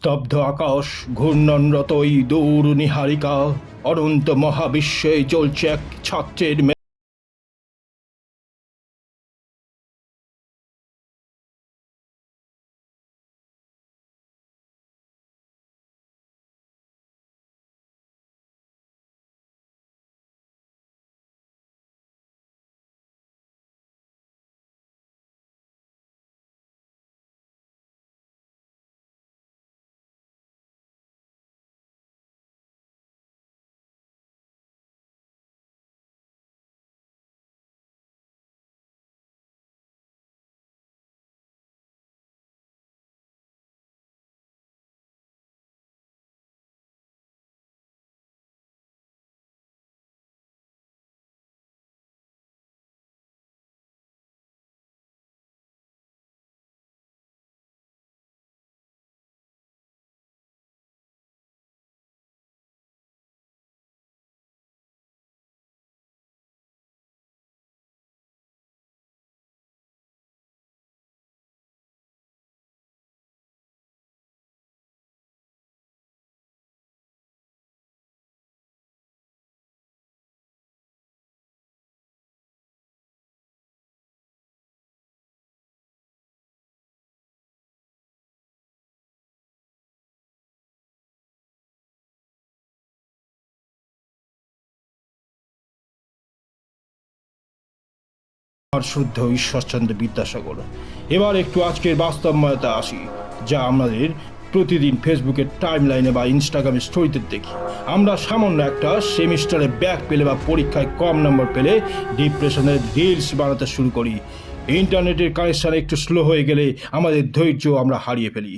স্তব্ধ আকাশ, ঘূর্ণনরত ওই দূর নীহারিকা, অনন্ত মহাবিশ্বে চলছে এক ছাত্রের শুদ্ধ ঈশ্বরচন্দ্র বিদ্যাসাগর। এবার একটু আজকের বাস্তবময়তা আসি, যা আমাদের প্রতিদিন ফেসবুকের টাইম লাইনে বা ইনস্টাগ্রামে স্টোরিতে দেখি। আমরা সামান্য একটা সেমিস্টারে ব্যাক পেলে বা পরীক্ষায় কম নম্বর পেলে ডিপ্রেশনের রিলস বানাতে শুরু করি। ইন্টারনেটের কানেকশান একটু স্লো হয়ে গেলে আমাদের ধৈর্য আমরা হারিয়ে ফেলি।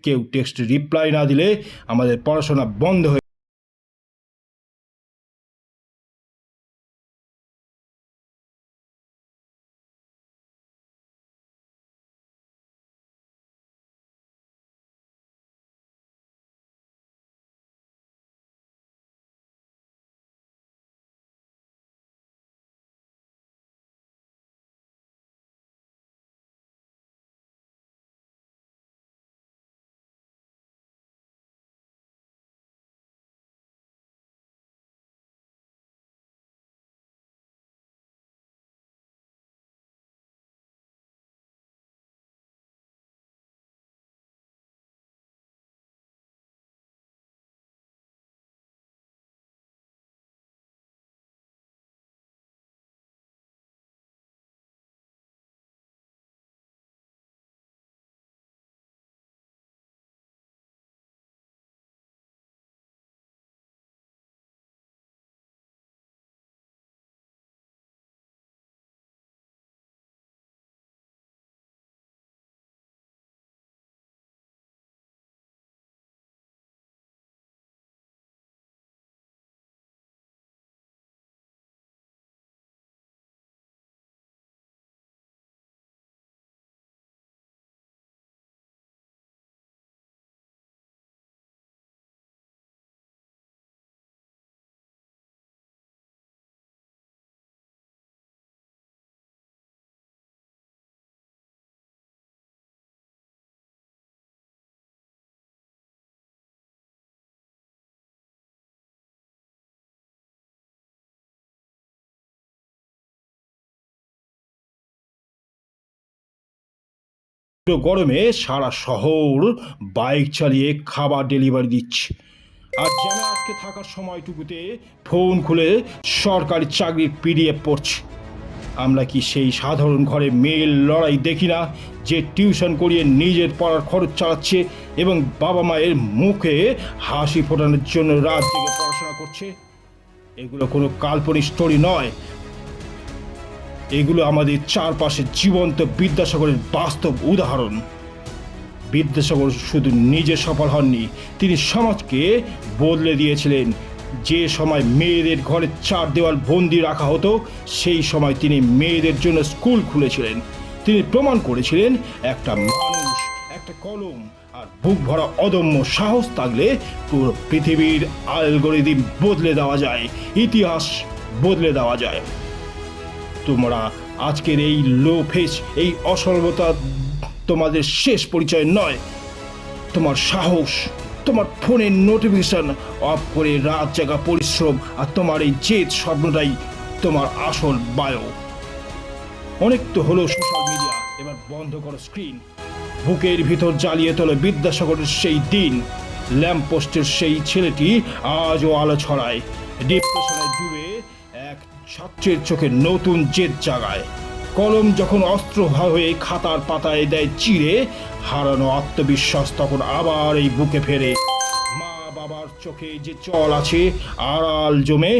কেউ টেক্সট রিপ্লাই না দিলে আমাদের পড়াশোনা বন্ধ হয়ে গরমে সারা শহর বাইক চালিয়ে খাবার ডেলিভারি দিচ্ছে, আর জ্যামে আটকে থাকার সময়টুকুতে ফোন খুলে সরকারি চাকরির পিডিএফ পড়ছে। আমরা কি সেই সাধারণ ঘরে মেয়ের লড়াই দেখি না, যে টিউশন করিয়ে নিজের পড়ার খরচ চালাচ্ছে এবং বাবা মায়ের মুখে হাসি ফোটানোর জন্য রাত জেগে পড়াশোনা করছে? এগুলো কোনো কাল্পনিক স্টোরি নয়, এগুলো আমাদের চারপাশে জীবন্ত বিদ্যাসাগরের বাস্তব উদাহরণ। বিদ্যাসাগর শুধু নিজে সফল হননি, তিনি সমাজকে বদলে দিয়েছিলেন। যে সময় মেয়েদের ঘরে চার দেওয়াল বন্দি রাখা হতো, সেই সময় তিনি মেয়েদের জন্য স্কুল খুলেছিলেন। তিনি প্রমাণ করেছিলেন একটা মানুষ, একটা কলম আর বুক ভরা অদম্য সাহস থাকলে পুরো পৃথিবীর অ্যালগরিদম বদলে দেওয়া যায়, ইতিহাস বদলে দেওয়া যায়। তোমরা আজকের এই লো ফেস, এই অসর্বতা তোমাদের শেষ পরিচয় নয়। তোমার সাহস, তোমার ফোনের নোটিফিকেশন অফ করে রাত জাগা পরিশ্রম আর তোমার এই জেদ স্বপ্নটাই তোমার আসল বায়ো। অনেক তো হলো সোশ্যাল মিডিয়া, এবার বন্ধ করো স্ক্রিন। বুকের ভিতর জ্বালিয়ে তোলো বিদ্যাসাগরের সেই দিন। ল্যাম্পপোস্টের সেই ছেলেটি আজও আলো ছড়ায়, ডিপ্রেশনে ডুবে এক ছাত্রের চোখে নতুন জেদ জাগায়। কলম যখন অস্ত্র হয়ে খাতার পাতায় দেয় চিরে, হারানো আত্মবিশ্বাস তখন আবার এই বুকে ফেরে। মা বাবার চোখে যে জল আছে আড়াল জমে,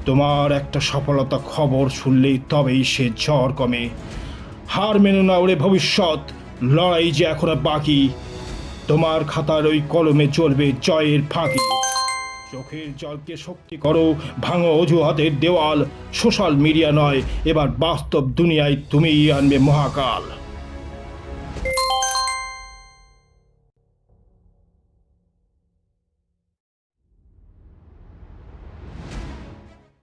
তোমার একটা সফলতা খবর শুনলেই তবেই সে ঝড় কমে। হার মেনো না ওরে ভবিষ্যৎ, লড়াই যে এখনো বাকি। তোমার খাতার ওই কলমে চলবে জয়ের ফাঁকি। চোখের জলকে শক্তি করো, ভাঙো অজুহাতের দেওয়াল। সোশ্যাল মিডিয়া নয়, এবার বাস্তব দুনিয়ায় তুমিই আনবে মহাকাল।